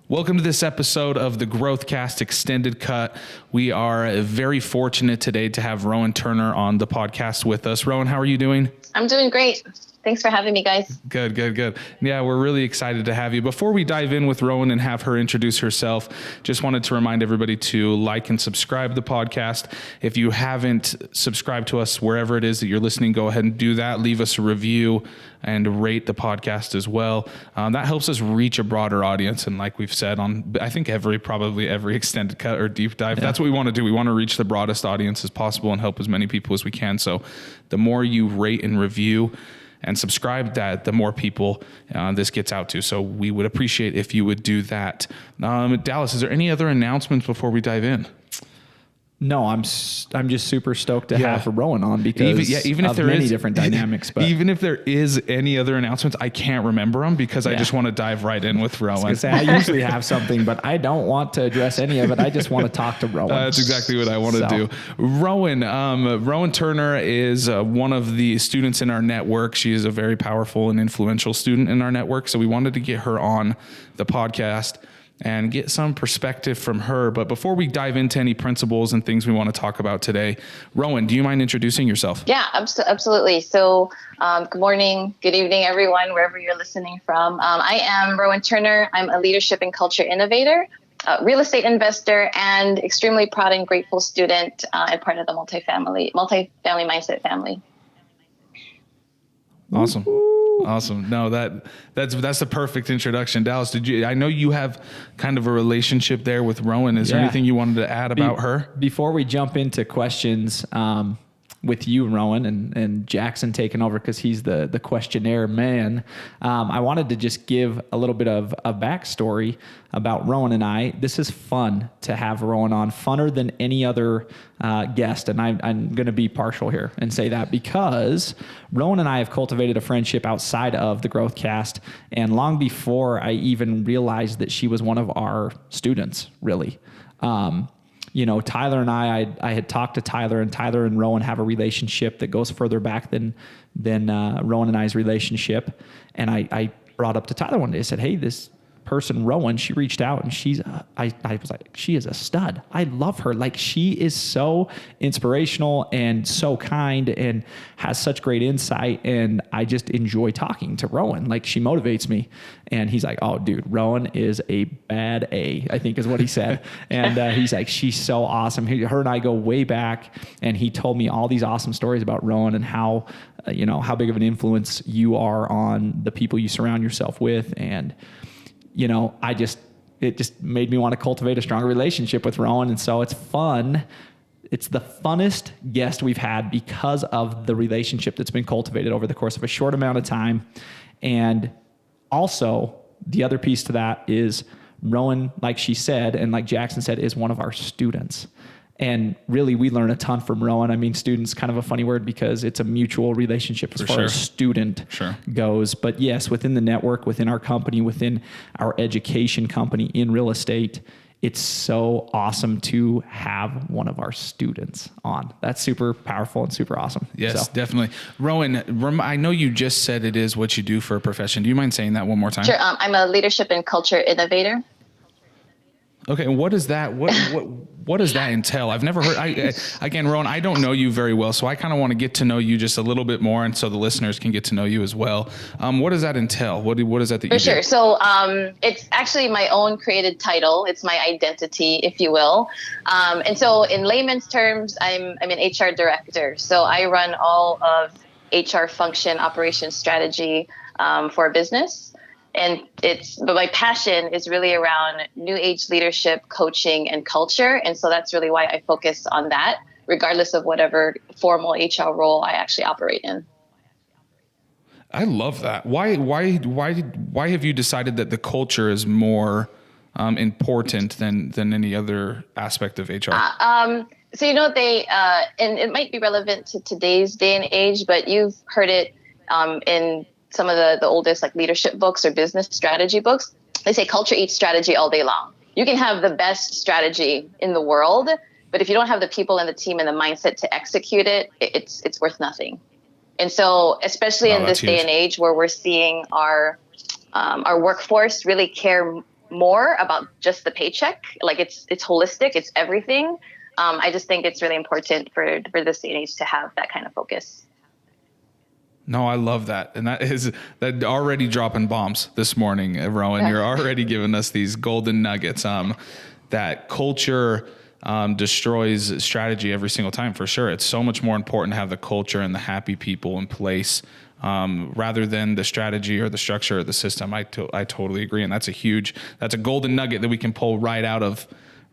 Welcome to this episode of the Growthcast Extended Cut. We are very fortunate today to have Rowen Turner on the podcast with us. Rowen, how are you doing? I'm doing great. Thanks for having me, guys. Good. Yeah, we're really excited to have you. Before we dive in with Rowen and have her introduce herself, just wanted to remind everybody to like and subscribe to the podcast. If you haven't subscribed to us wherever it is that you're listening, go ahead and do that. Leave us a review and rate the podcast as well. That helps us reach a broader audience. And like we've said on, I think probably every extended cut or deep dive, That's what we want to do. We want to reach the broadest audience as possible and help as many people as we can. So the more you rate and review and subscribe, that the more people this gets out to. So we would appreciate if you would do that. Dallas, is there any other announcements before we dive in? No, I'm just super stoked to have Rowen on because even if of there many is different dynamics. But even if there is any other announcements, I can't remember them because I just want to dive right in with Rowen. I usually have something, but I don't want to address any of it. I just want to talk to Rowen. That's exactly what I want to do. Rowen Turner is one of the students in our network. She is a very powerful and influential student in our network. So we wanted to get her on the podcast and get some perspective from her. But before we dive into any principles and things we want to talk about today, Rowen, do you mind introducing yourself? Yeah, absolutely. So good morning, good evening, everyone, wherever you're listening from. I am Rowen Turner. I'm a leadership and culture innovator, real estate investor, and extremely proud and grateful student and part of the multifamily mindset family. Awesome. No, that's the perfect introduction. Dallas, I know you have kind of a relationship there with Rowen. Is there anything you wanted to add about her? Before we jump into questions with you, Rowen, and Jackson taking over because he's the questionnaire man, I wanted to just give a little bit of a backstory about Rowen and I. This is fun to have Rowen on, funner than any other guest, and I'm going to be partial here and say that because Rowen and I have cultivated a friendship outside of the Growthcast, and long before I even realized that she was one of our students, really. Tyler and I had talked to Tyler, and Tyler and Rowen have a relationship that goes further back than Rowen and I's relationship. And I brought up to Tyler one day, I said, hey, this person, Rowen, she reached out and I was like, she is a stud. I love her. Like, she is so inspirational and so kind and has such great insight. And I just enjoy talking to Rowen. Like, she motivates me. And he's like, oh, dude, Rowen is a bad A, I think is what he said. And he's like, she's so awesome. Her and I go way back. And he told me all these awesome stories about Rowen and how big of an influence you are on the people you surround yourself with. And it just made me want to cultivate a stronger relationship with Rowen. And so it's fun. It's the funnest guest we've had because of the relationship that's been cultivated over the course of a short amount of time. And also the other piece to that is Rowen, like she said, and like Jackson said, is one of our students. And really, we learn a ton from Rowen. I mean, student's kind of a funny word because it's a mutual relationship as far as student goes. But yes, within the network, within our company, within our education company in real estate, it's so awesome to have one of our students on. That's super powerful and super awesome. Yes, definitely. Rowen, I know you just said it is what you do for a profession. Do you mind saying that one more time? Sure. I'm a leadership and culture innovator. Okay, and what does that entail? I've never heard. Again, Rowen, I don't know you very well, so I kind of want to get to know you just a little bit more, and so the listeners can get to know you as well. What does that entail? What is that you do? For sure. So it's actually my own created title. It's my identity, if you will. And so in layman's terms, I'm an HR director. So I run all of HR function, operations, strategy for a business. But my passion is really around new age leadership, coaching, and culture. And so that's really why I focus on that, regardless of whatever formal HR role I actually operate in. I love that. Why have you decided that the culture is more important than any other aspect of HR? So, and it might be relevant to today's day and age, but you've heard it in some of the oldest like leadership books or business strategy books. They say culture eats strategy all day long. You can have the best strategy in the world, but if you don't have the people and the team and the mindset to execute it, it's worth nothing. And so, especially in this day and age where we're seeing our workforce really care more about just the paycheck. Like it's holistic, it's everything. I just think it's really important for this day and age to have that kind of focus. No, I love that. And that already dropping bombs this morning, Rowen. You're already giving us these golden nuggets. That culture destroys strategy every single time, for sure. It's so much more important to have the culture and the happy people in place rather than the strategy or the structure or the system. I totally agree. And that's a golden nugget that we can pull right out of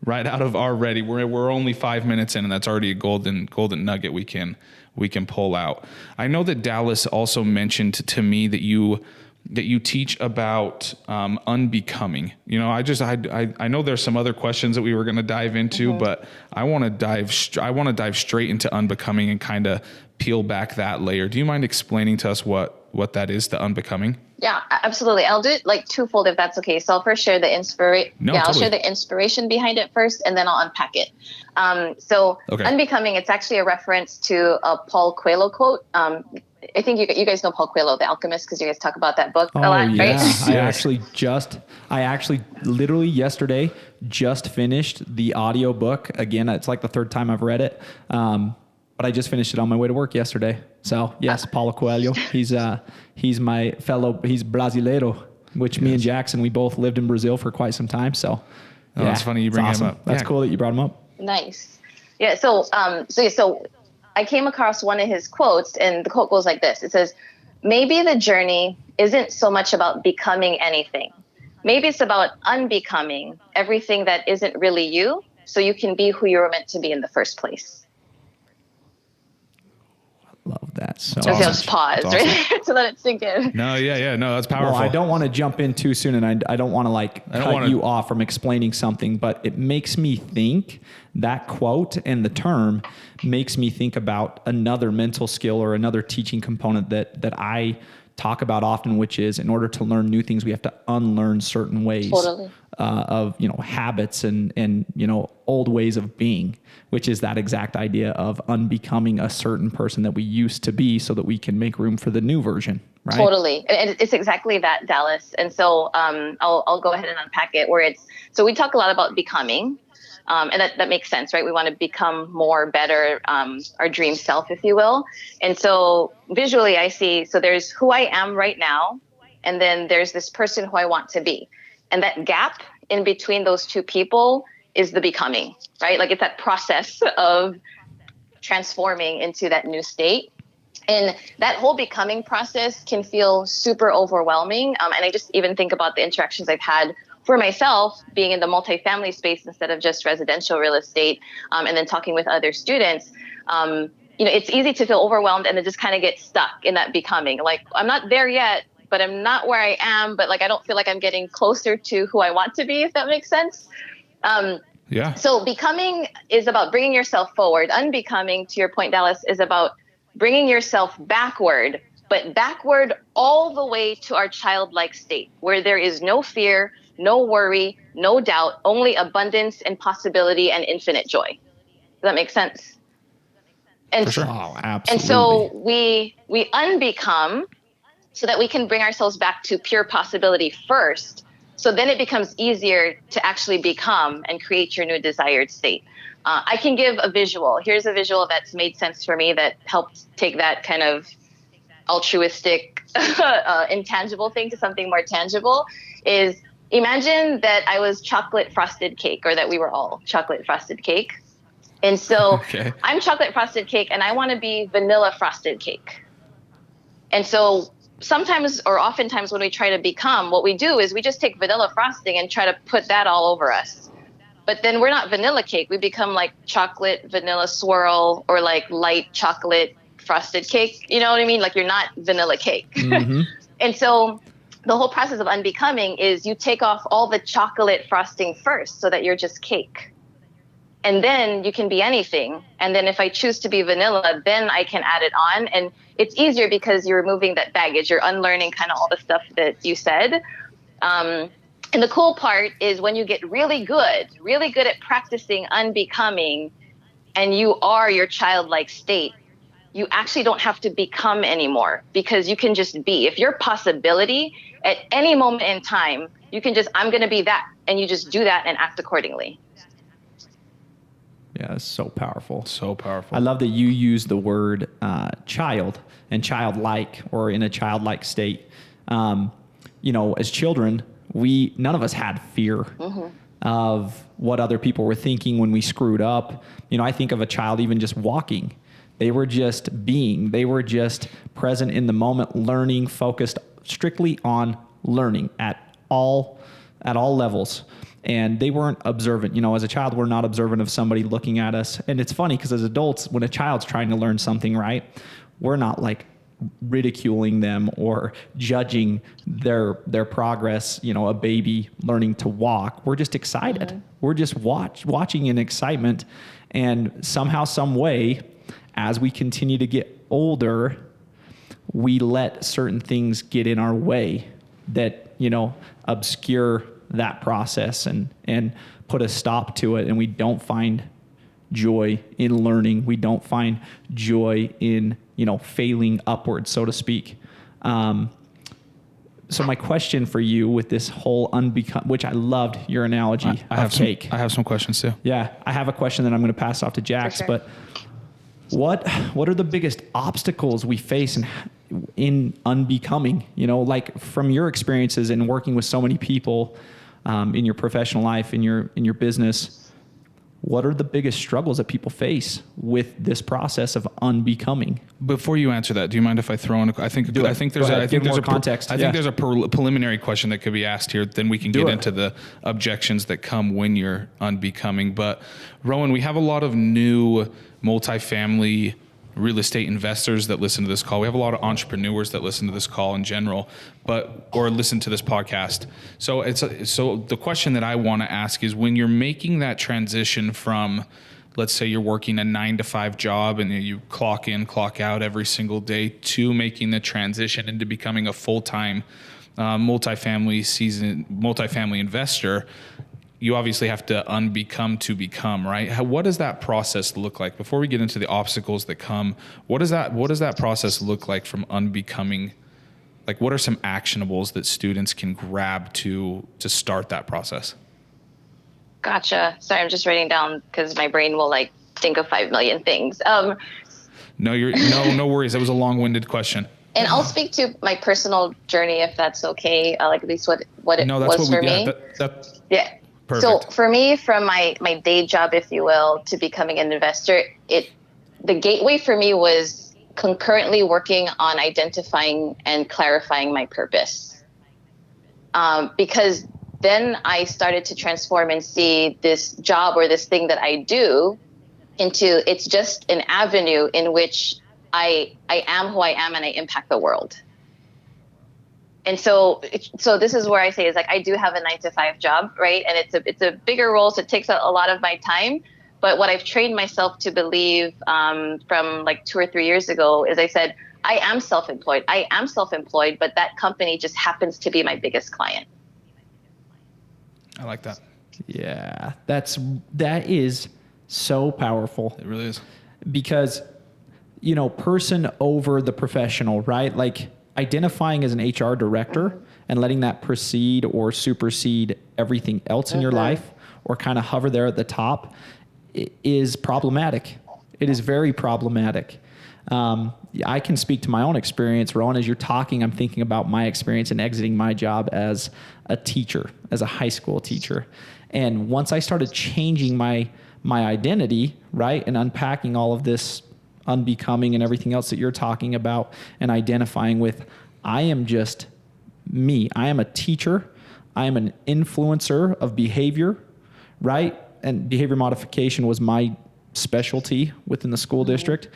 already. We're only 5 minutes in, and that's already a golden nugget we can pull out. I know that Dallas also mentioned to me that you teach about unbecoming. You know, I know there's some other questions that we were going to dive into, but I want to dive straight into unbecoming and kind of peel back that layer. Do you mind explaining to us what that is, the unbecoming? Yeah, absolutely. I'll do it like twofold if that's okay. So I'll first share the I'll share the inspiration behind it first, and then I'll unpack it. Unbecoming, it's actually a reference to a Paul Coelho quote. I think you guys know Paul Coelho, The Alchemist, because you guys talk about that book a lot, right? I actually literally yesterday just finished the audio book. Again, it's like the third time I've read it. But I just finished it on my way to work yesterday. So yes, Paulo Coelho. He's my fellow. He's Brasileiro, which me and Jackson, we both lived in Brazil for quite some time. So it's funny you bring him up. That's cool that you brought him up. Nice. Yeah. So I came across one of his quotes, and the quote goes like this. It says, "Maybe the journey isn't so much about becoming anything. Maybe it's about unbecoming everything that isn't really you, so you can be who you were meant to be in the first place." Love that so much. I'll just pause right to let it sink in. No, that's powerful. Well, I don't want to jump in too soon, and I don't want to cut you off from explaining something, but it makes me think, that quote and the term makes me think about another mental skill or another teaching component that I talk about often, which is in order to learn new things, we have to unlearn certain ways of habits and old ways of being, which is that exact idea of unbecoming a certain person that we used to be, so that we can make room for the new version. Right? Totally, and it's exactly that, Dallas. And so I'll go ahead and unpack it. So we talk a lot about becoming. And that makes sense, right? We want to become more, better, our dream self, if you will. And so visually I see, so there's who I am right now, and then there's this person who I want to be. And that gap in between those two people is the becoming, right? Like it's that process of transforming into that new state. And that whole becoming process can feel super overwhelming. And I just even think about the interactions I've had for myself, being in the multifamily space instead of just residential real estate, and then talking with other students, it's easy to feel overwhelmed and then just kind of get stuck in that becoming. Like, I'm not there yet, but I'm not where I am, but like I don't feel like I'm getting closer to who I want to be, if that makes sense. So becoming is about bringing yourself forward. Unbecoming, to your point, Dallas, is about bringing yourself backward, but backward all the way to our childlike state, where there is no fear, no worry, no doubt, only abundance and possibility and infinite joy. Does that make sense? And for sure. Oh, absolutely. And so we unbecome so that we can bring ourselves back to pure possibility first. So then it becomes easier to actually become and create your new desired state. I can give a visual. Here's a visual that's made sense for me that helped take that kind of altruistic, intangible thing to something more tangible. Is imagine that I was chocolate frosted cake, or that we were all chocolate frosted cake. And so I'm chocolate frosted cake and I want to be vanilla frosted cake. And so sometimes, or oftentimes when we try to become, what we do is we just take vanilla frosting and try to put that all over us. But then we're not vanilla cake. We become like chocolate vanilla swirl, or like light chocolate frosted cake. You know what I mean? Like, you're not vanilla cake. Mm-hmm. And so the whole process of unbecoming is you take off all the chocolate frosting first so that you're just cake. And then you can be anything. And then if I choose to be vanilla, then I can add it on. And it's easier because you're removing that baggage. You're unlearning kind of all the stuff that you said. And the cool part is when you get really good at practicing unbecoming, and you are your childlike state, you actually don't have to become anymore, because you can just be. If you're a possibility at any moment in time, you can just, I'm going to be that. And you just do that and act accordingly. Yeah, it's so powerful. So powerful. I love that you use the word child and childlike, or in a childlike state. As children, none of us had fear of what other people were thinking when we screwed up. I think of a child even just walking. They were just being. They were just present in the moment, learning, focused strictly on learning at all levels. And they weren't observant. As a child, we're not observant of somebody looking at us. And it's funny because as adults, when a child's trying to learn something, right, we're not like ridiculing them or judging their progress. A baby learning to walk, we're just excited. Mm-hmm. We're just watching in excitement. And somehow, some way, as we continue to get older, we let certain things get in our way that, obscure that process and put a stop to it. And we don't find joy in learning. We don't find joy in, failing upwards, so to speak. So my question for you with this whole which I loved your analogy of cake. I have some questions too. Yeah. I have a question that I'm going to pass off to Jax, sure. But what are the biggest obstacles we face in unbecoming, like from your experiences and working with so many people, in your professional life, in your business, what are the biggest struggles that people face with this process of unbecoming? Before you answer that, do you mind if I throw in I think there's a context. I think there's a preliminary question that could be asked here. Then we can get into the objections that come when you're unbecoming. But Rowen, we have a lot of new multifamily real estate investors that listen to this call. We have a lot of entrepreneurs that listen to this call in general, or listen to this podcast. So the question that I want to ask is, when you're making that transition from, let's say you're working a 9-to-5 job and you clock in, clock out every single day, to making the transition into becoming a full-time multifamily investor, you obviously have to unbecome to become, right? What does that process look like? Before we get into the obstacles that come, what does that process look like from unbecoming? Like, what are some actionables that students can grab to start that process? Gotcha. Sorry, I'm just writing down because my brain will think of 5 million things. No worries. That was a long-winded question. And I'll speak to my personal journey, if that's okay. At least what it was for me. Yeah. Perfect. So for me, from my day job, if you will, to becoming an investor, the gateway for me was concurrently working on identifying and clarifying my purpose. Because then I started to transform and see this job or this thing that I do into, it's just an avenue in which I am who I am and I impact the world. And so this is where I say is I do have a 9-to-5 job, right? And it's a bigger role, so it takes a lot of my time. But what I've trained myself to believe from 2 or 3 years ago is I said, I am self-employed, but that company just happens to be my biggest client. I like that. Yeah, that is so powerful. It really is. Because, person over the professional, right? Like, identifying as an HR director and letting that precede or supersede everything else in your life, or kind of hover there at the top, is problematic. It is very problematic. I can speak to my own experience. Rowen, as you're talking, I'm thinking about my experience in exiting my job as a teacher, as a high school teacher. And once I started changing my identity, right, and unpacking all of this unbecoming and everything else that you're talking about, and identifying with, I am just me. I am a teacher. I am an influencer of behavior, right? And behavior modification was my specialty within the school district.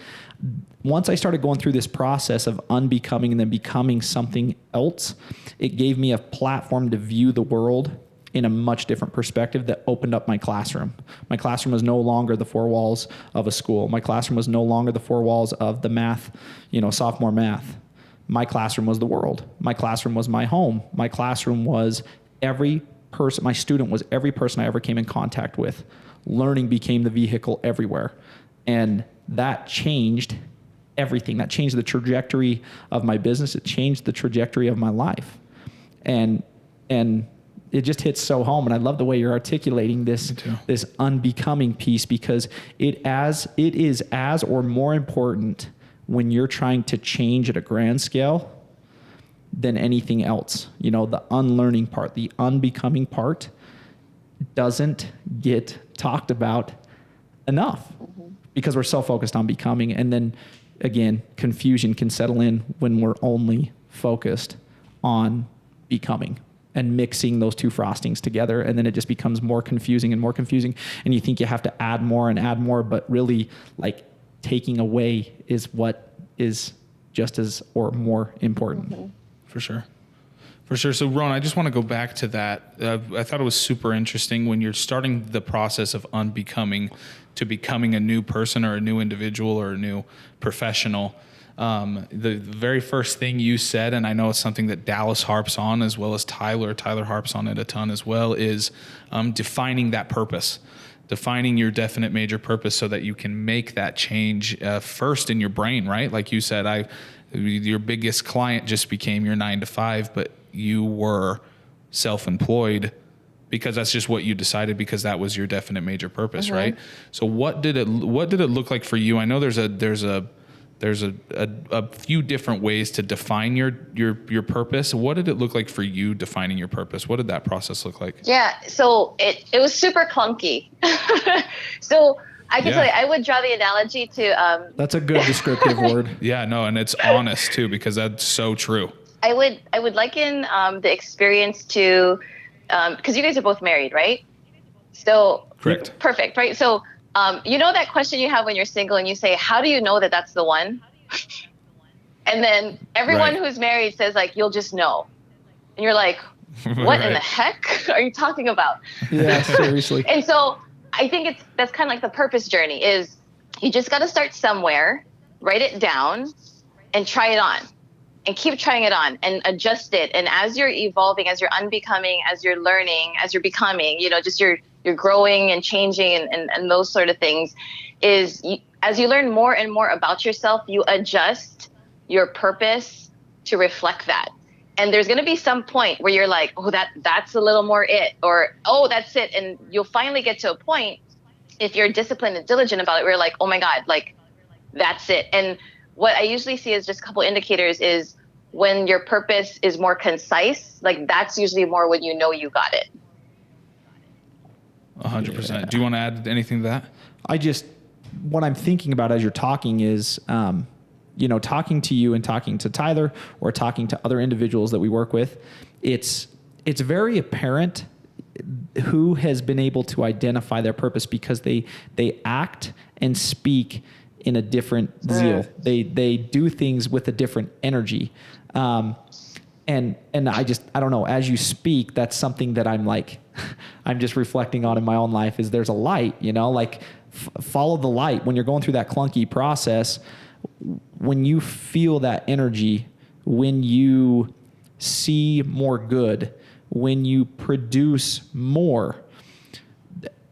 Once I started going through this process of unbecoming and then becoming something else, it gave me a platform to view the world in a much different perspective that opened up my classroom. My classroom was no longer the 4 walls of a school. My classroom was no longer the 4 walls of the math, sophomore math. My classroom was the world. My classroom was my home. My classroom was every person. My student was every person I ever came in contact with. Learning became the vehicle everywhere. And that changed everything. That changed the trajectory of my business. It changed the trajectory of my life. And it just hits so home. And I love the way you're articulating this unbecoming piece, because it is as or more important when you're trying to change at a grand scale than anything else. You know, the unlearning part, the unbecoming part doesn't get talked about enough because we're so focused on becoming. And then again, confusion can settle in when we're only focused on becoming and mixing those two frostings together. And then it just becomes more confusing and more confusing. And you think you have to add more, but really like taking away is what is just as or more important. For sure. So Ron, I just want to go back to that. I thought it was super interesting when you're starting the process of unbecoming to becoming a new person or a new individual or a new professional. The very first thing you said, and I know it's something that Dallas harps on as well as Tyler harps on it a ton as well, is defining that purpose, defining your definite major purpose so that you can make that change first in your brain, right? Like you said, your biggest client just became your 9-to-5, but you were self-employed because that's just what you decided, because that was your definite major purpose, right? So what did it look like for you? I know there's a few different ways to define your purpose. What did it look like for you defining your purpose? What did that process look like? Yeah, so it was super clunky. So I can tell you, I would draw the analogy to That's a good descriptive word. Yeah, no, and it's honest too, because that's so true. I would liken the experience to because you guys are both married, right? So Correct. Perfect, right? So you know that question you have when you're single and you say, how do you know that that's the one? And then everyone who's married says like, you'll just know. And you're like, what in the heck are you talking about? Yeah, seriously. And so I think that's kind of like the purpose journey is you just got to start somewhere, write it down and try it on and keep trying it on and adjust it. And as you're evolving, as you're unbecoming, as you're learning, as you're becoming, just you're growing and changing and those sort of things as you learn more and more about yourself, you adjust your purpose to reflect that. And there's going to be some point where you're like, oh, that's a little more it, or, oh, that's it. And you'll finally get to a point, if you're disciplined and diligent about it, where you're like, oh my God, like that's it. And what I usually see is just a couple indicators is when your purpose is more concise, like that's usually more when you know you got it. 100%. Do you want to add anything to that? What I'm thinking about as you're talking is, talking to you and talking to Tyler or talking to other individuals that we work with, it's very apparent who has been able to identify their purpose because they act and speak in a different zeal. They do things with a different energy. And I don't know, as you speak, that's something that I'm like, I'm just reflecting on in my own life is there's a light, follow the light when you're going through that clunky process. When you feel that energy, when you see more good, when you produce more,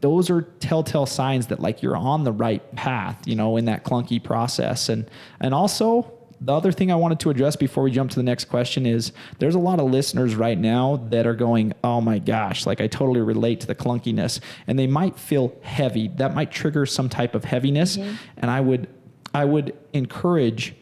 those are telltale signs that like you're on the right path, in that clunky process. And also the other thing I wanted to address before we jump to the next question is there's a lot of listeners right now that are going, oh my gosh, like I totally relate to the clunkiness, and they might feel heavy. That might trigger some type of heaviness. Mm-hmm. And I would encourage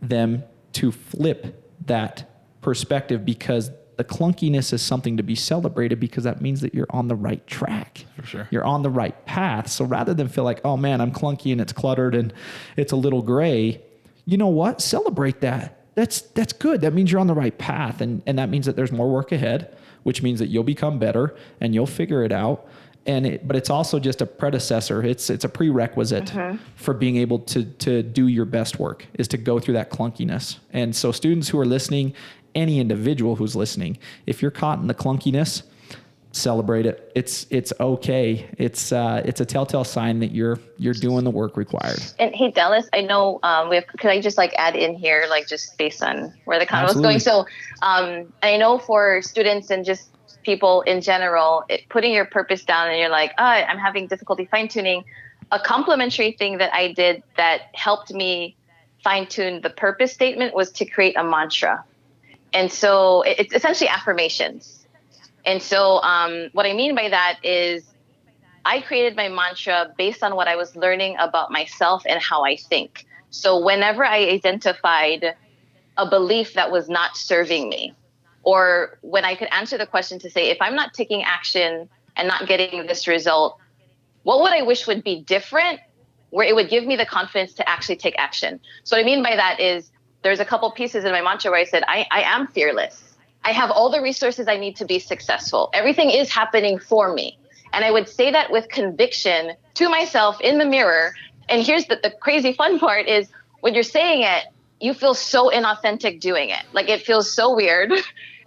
them to flip that perspective, because the clunkiness is something to be celebrated, because that means that you're on the right track. For sure. You're on the right path. So rather than feel like, oh man, I'm clunky and it's cluttered and it's a little gray, you know what? Celebrate that. That's good. That means you're on the right path. And that means that there's more work ahead, which means that you'll become better and you'll figure it out. But it's also just a predecessor. It's a prerequisite for being able to do your best work, is to go through that clunkiness. And so students who are listening, any individual who's listening, if you're caught in the clunkiness, celebrate it. It's okay. It's a telltale sign that you're doing the work required. And hey, Dallas, I know could I just like add in here, like just based on where the convo is going. So I know for students and just people in general, putting your purpose down and you're like, I'm having difficulty fine tuning. A complimentary thing that I did that helped me fine-tuned the purpose statement was to create a mantra. And so it's essentially affirmations. And so what I mean by that is I created my mantra based on what I was learning about myself and how I think. So whenever I identified a belief that was not serving me, or when I could answer the question to say, if I'm not taking action and not getting this result, what would I wish would be different, where it would give me the confidence to actually take action? So what I mean by that is there's a couple pieces in my mantra where I said, I am fearless. I have all the resources I need to be successful. Everything is happening for me. And I would say that with conviction to myself in the mirror. And here's the crazy fun part is when you're saying it, you feel so inauthentic doing it. Like it feels so weird.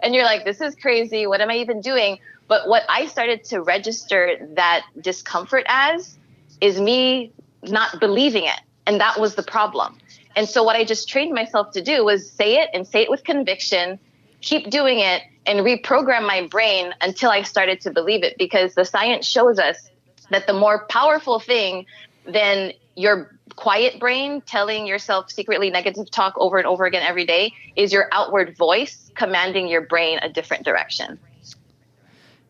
And you're like, this is crazy. What am I even doing? But what I started to register that discomfort as is me not believing it. And that was the problem. And so what I just trained myself to do was say it and say it with conviction, keep doing it, and reprogram my brain until I started to believe it. Because the science shows us that the more powerful thing than your quiet brain telling yourself secretly negative talk over and over again every day is your outward voice commanding your brain a different direction.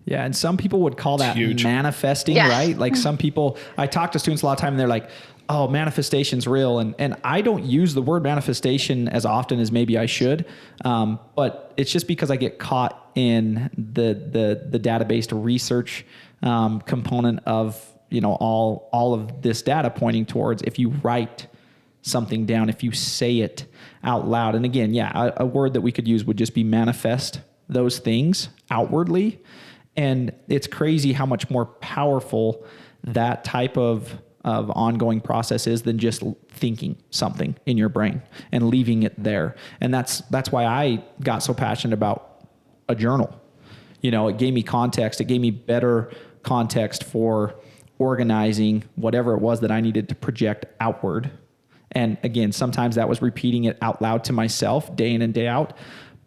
Yeah, and some people would call that huge. manifesting, Yes. right? Like some people, I talk to students a lot of time and they're like, oh, manifestation's real. And I don't use the word manifestation as often as maybe I should. But it's just because I get caught in the database research component of, you know, all of this data pointing towards if you write something down, if you say it out loud. And again, yeah, a word that we could use would just be manifest those things outwardly. And it's crazy how much more powerful that type of ongoing process is than just thinking something in your brain and leaving it there. And that's why I got so passionate about a journal. You know, it gave me context. It gave me better context for organizing whatever it was that I needed to project outward. And again, sometimes that was repeating it out loud to myself day in and day out,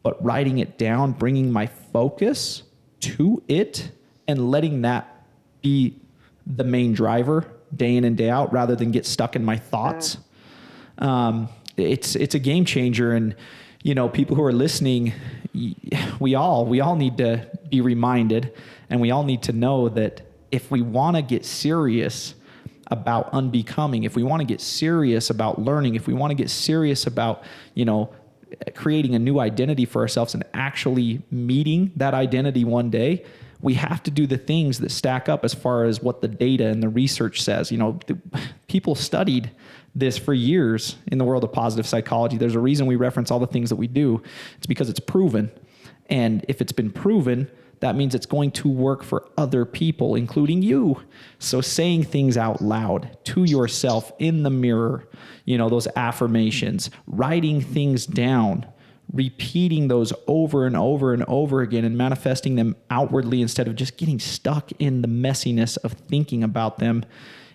but writing it down, bringing my focus to it and letting that be the main driver day in and day out rather than get stuck in my thoughts. It's a game changer. And, you know, people who are listening, we all need to be reminded, and we all need to know that if we want to get serious about unbecoming, if we want to get serious about learning, if we want to get serious about, you know, creating a new identity for ourselves and actually meeting that identity one day, we have to do the things that stack up as far as what the data and the research says. You know, people studied this for years in the world of positive psychology. There's a reason we reference all the things that we do. It's because it's proven. And if it's been proven, that means it's going to work for other people, including you. So saying things out loud to yourself in the mirror, you know, those affirmations, writing things down, repeating those over and over and over again and manifesting them outwardly instead of just getting stuck in the messiness of thinking about them,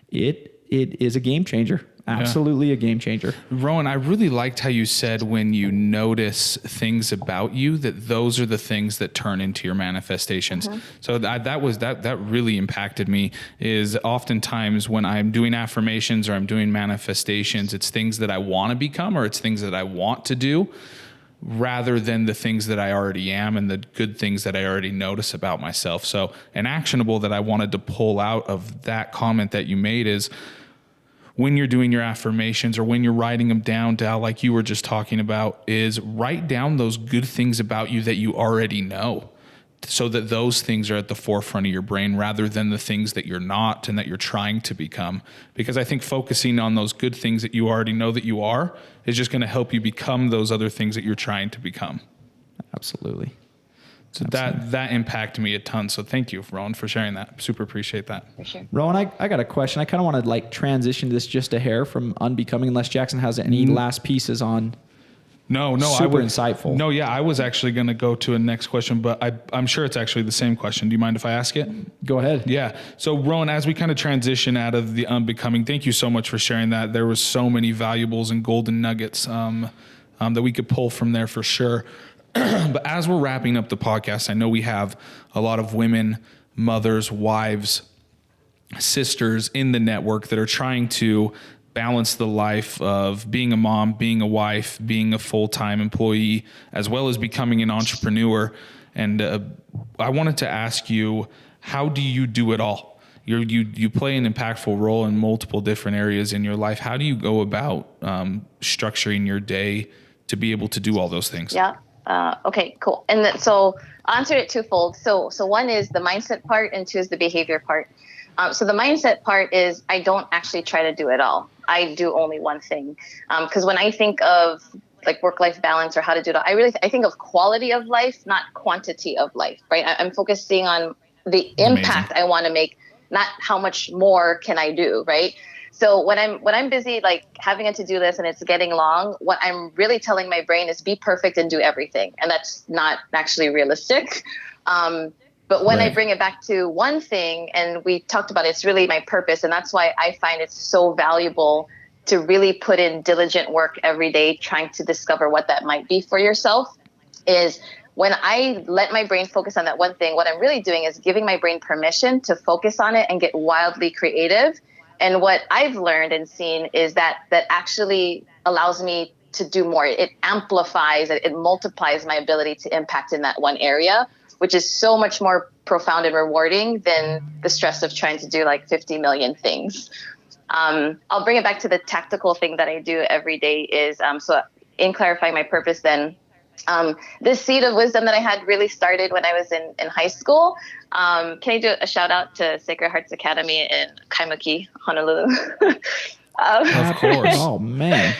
it is a game changer. Absolutely a game changer. Rowen, I really liked how you said when you notice things about you, that those are the things that turn into your manifestations. Mm-hmm. So that really impacted me. Is oftentimes when I'm doing affirmations or I'm doing manifestations, it's things that I want to become or it's things that I want to do, rather than the things that I already am and the good things that I already notice about myself. So an actionable that I wanted to pull out of that comment that you made is, when you're doing your affirmations or when you're writing them down, Dal, like you were just talking about, is write down those good things about you that you already know, so that those things are at the forefront of your brain rather than the things that you're not and that you're trying to become. Because I think focusing on those good things that you already know that you are is just going to help you become those other things that you're trying to become. Absolutely. So that impacted me a ton. So thank you, Rowen, for sharing that. Super appreciate that. For sure. Rowen, I got a question. I kind of want to like transition this just a hair from Unbecoming, unless Jackson has any last pieces on. No, super insightful. No, yeah, I was actually going to go to a next question, but I'm sure it's actually the same question. Do you mind if I ask it? Go ahead. Yeah. So Rowen, as we kind of transition out of the Unbecoming, thank you so much for sharing that. There was so many valuables and golden nuggets that we could pull from there for sure. But as we're wrapping up the podcast, I know we have a lot of women, mothers, wives, sisters in the network that are trying to balance the life of being a mom, being a wife, being a full-time employee, as well as becoming an entrepreneur. And I wanted to ask you, how do you do it all? You play an impactful role in multiple different areas in your life. How do you go about structuring your day to be able to do all those things? Yeah. Okay, cool. And so I'll answer it twofold. So one is the mindset part, and two is the behavior part. So the mindset part is I don't actually try to do it all. I do only one thing. Because when I think of like work-life balance or how to do it, I think of quality of life, not quantity of life, right? I'm focusing on the impact I want to make, not how much more can I do, right? So when I'm busy, like having a to-do list and it's getting long, what I'm really telling my brain is be perfect and do everything. And that's not actually realistic. But when I bring it back to one thing, and we talked about it, it's really my purpose. And that's why I find it's so valuable to really put in diligent work every day, trying to discover what that might be for yourself, is when I let my brain focus on that one thing, what I'm really doing is giving my brain permission to focus on it and get wildly creative. And what I've learned and seen is that actually allows me to do more. It amplifies, it multiplies my ability to impact in that one area, which is so much more profound and rewarding than the stress of trying to do like 50 million things. I'll bring it back to the tactical thing that I do every day is, so in clarifying my purpose then, this seed of wisdom that I had really started when I was in high school. Can I do a shout out to Sacred Hearts Academy in Kaimuki, Honolulu? Of course. Oh man.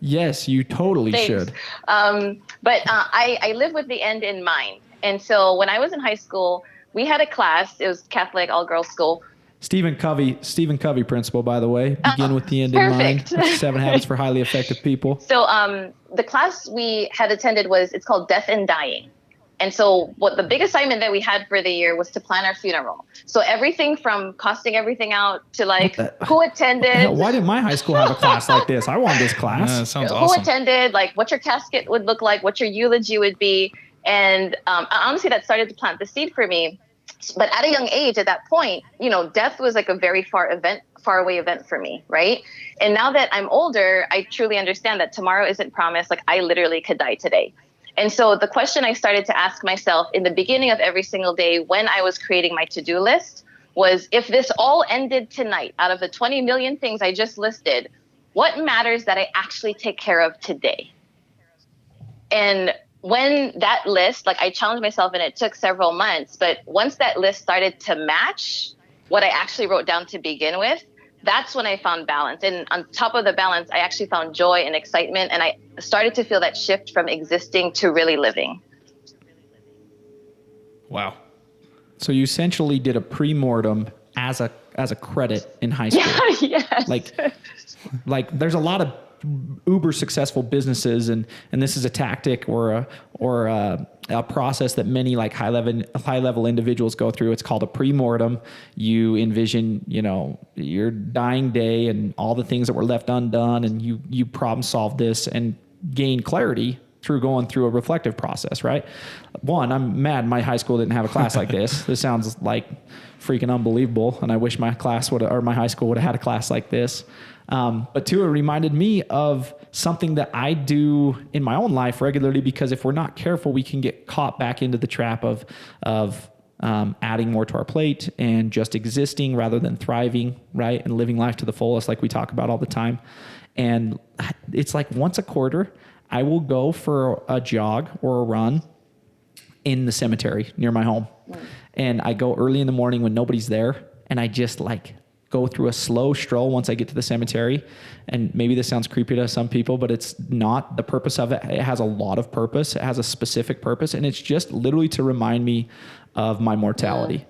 Yes, you totally should. But I live with the end in mind. And so when I was in high school, we had a class. It was Catholic all-girls school. Stephen Covey principle, by the way. Begin with the end in mind. 7 Habits for Highly Effective People. So the class we had attended it's called Death and Dying. And so what the big assignment that we had for the year was to plan our funeral. So everything from costing everything out to like who attended. Why didn't my high school have a class like this? I want this class. That sounds who awesome. attended, like what your casket would look like, what your eulogy would be. And honestly, that started to plant the seed for me. But at a young age, at that point, death was like a very far away event for me, right? And now that I'm older, I truly understand that tomorrow isn't promised. Like I literally could die today. And so the question I started to ask myself in the beginning of every single day when I was creating my to-do list was, if this all ended tonight, out of the 20 million things I just listed, what matters that I actually take care of today? And when that list, like I challenged myself and it took several months, but once that list started to match what I actually wrote down to begin with, that's when I found balance. And on top of the balance, I actually found joy and excitement. And I started to feel that shift from existing to really living. Wow. So you essentially did a pre-mortem as a credit in high school. Yeah, yes. Like there's a lot of uber successful businesses, and this is a tactic or a process that many like high level individuals go through. It's called a pre-mortem. You envision, your dying day and all the things that were left undone, and you problem solve this and gain clarity through going through a reflective process, right? One, I'm mad my high school didn't have a class like this. This sounds like freaking unbelievable, and I wish my high school would have had a class like this. But two, it reminded me of something that I do in my own life regularly, because if we're not careful, we can get caught back into the trap of adding more to our plate and just existing rather than thriving, right? And living life to the fullest, like we talk about all the time. And it's like once a quarter, I will go for a jog or a run in the cemetery near my home. And I go early in the morning when nobody's there, and I just go through a slow stroll once I get to the cemetery. And maybe this sounds creepy to some people, but it's not. The purpose of it has a lot of purpose. It has a specific purpose. And it's just literally to remind me of my mortality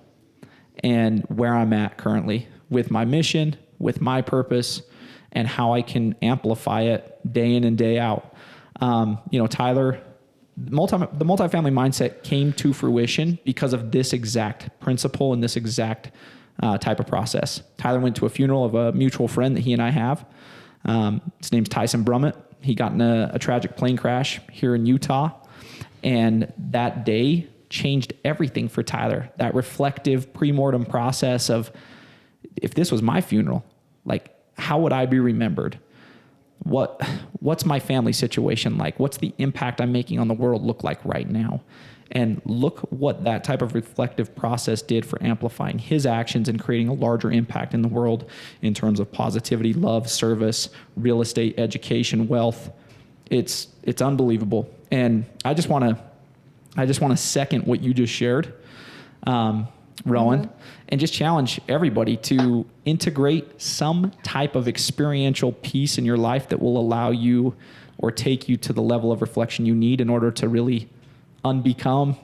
and where I'm at currently with my mission, with my purpose, and how I can amplify it day in and day out. Tyler, the multifamily mindset came to fruition because of this exact principle and this exact type of process. Tyler went to a funeral of a mutual friend that he and I have. His name's Tyson Brummett. He got in a tragic plane crash here in Utah. And that day changed everything for Tyler. That reflective pre-mortem process of, if this was my funeral, like how would I be remembered? What's my family situation like? What's the impact I'm making on the world look like right now? And look what that type of reflective process did for amplifying his actions and creating a larger impact in the world in terms of positivity, love, service, real estate, education, wealth. It's unbelievable. And I just want to second what you just shared, Rowen, and just challenge everybody to integrate some type of experiential piece in your life that will allow you or take you to the level of reflection you need in order to really unbecome,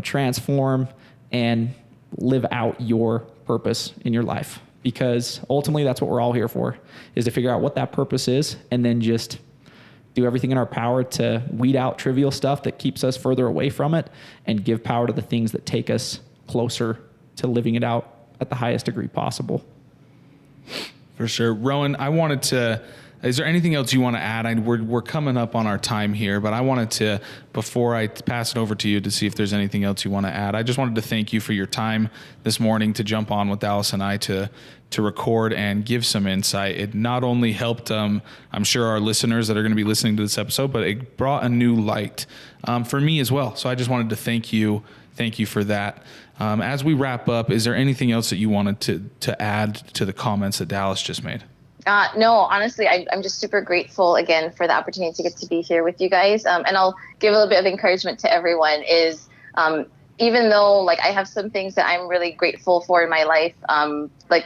transform and live out your purpose in your life. Because ultimately that's what we're all here for, is to figure out what that purpose is and then just do everything in our power to weed out trivial stuff that keeps us further away from it and give power to the things that take us closer to living it out at the highest degree possible. For sure. Rowen, is there anything else you want to add? We're coming up on our time here, but I wanted to, before I pass it over to you, to see if there's anything else you want to add. I just wanted to thank you for your time this morning to jump on with Dallas and I to record and give some insight. It not only helped, I'm sure, our listeners that are going to be listening to this episode, but it brought a new light for me as well. So I just wanted to thank you for that. As we wrap up, is there anything else that you wanted to add to the comments that Dallas just made? No, honestly, I'm just super grateful again for the opportunity to get to be here with you guys. And I'll give a little bit of encouragement to everyone is, even though I have some things that I'm really grateful for in my life,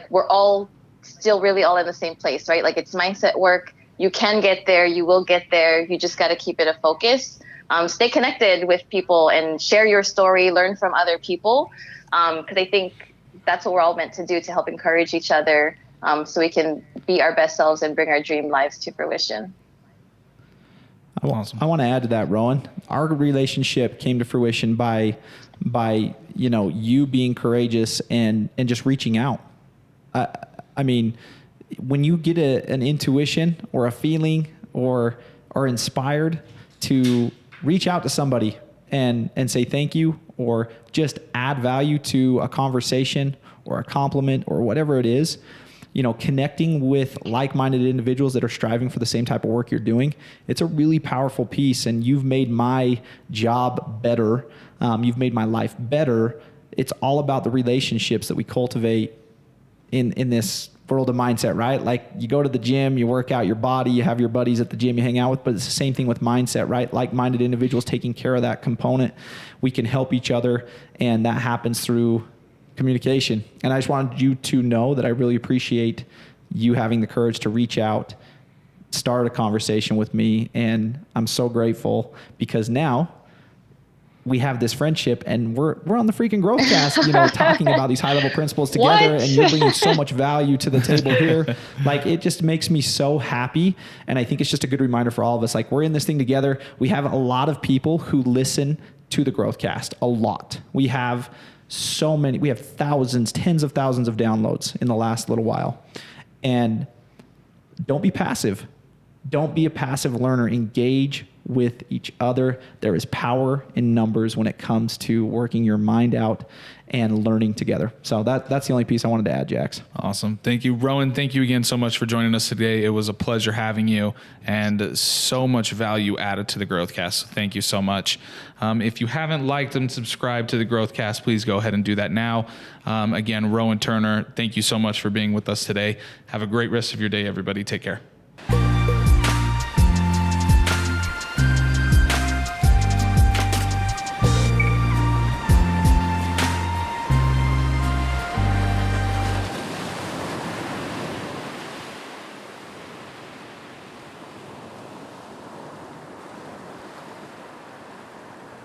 we're all still really all in the same place, right? It's mindset work. You can get there. You will get there. You just got to keep it a focus. Stay connected with people and share your story, learn from other people. Because I think that's what we're all meant to do, to help encourage each other. So we can be our best selves and bring our dream lives to fruition. Awesome. I want to add to that, Rowen. Our relationship came to fruition by you being courageous and just reaching out. I mean, when you get an intuition or a feeling or are inspired to reach out to somebody and say thank you, or just add value to a conversation or a compliment or whatever it is, connecting with like-minded individuals that are striving for the same type of work you're doing, it's a really powerful piece. And you've made my job better. You've made my life better. It's all about the relationships that we cultivate in this world of mindset, right? You go to the gym, you work out your body, you have your buddies at the gym you hang out with, but it's the same thing with mindset, right? Like-minded individuals taking care of that component. We can help each other, and that happens through communication. And I just wanted you to know that I really appreciate you having the courage to reach out, start a conversation with me. And I'm so grateful because now we have this friendship and we're on the freaking Growthcast, talking about these high level principles together. And you're bringing so much value to the table here. It just makes me so happy. And I think it's just a good reminder for all of us. We're in this thing together. We have a lot of people who listen to the Growthcast, a lot. We have thousands, tens of thousands of downloads in the last little while. And don't be passive. Don't be a passive learner. Engage with each other. There is power in numbers when it comes to working your mind out and learning together. So that's the only piece I wanted to add, Jax. Awesome. Thank you, Rowen. Thank you again so much for joining us today. It was a pleasure having you and so much value added to the Growthcast. Thank you so much. If you haven't liked and subscribed to the Growthcast, please go ahead and do that now. Again, Rowen Turner, thank you so much for being with us today. Have a great rest of your day, everybody. Take care.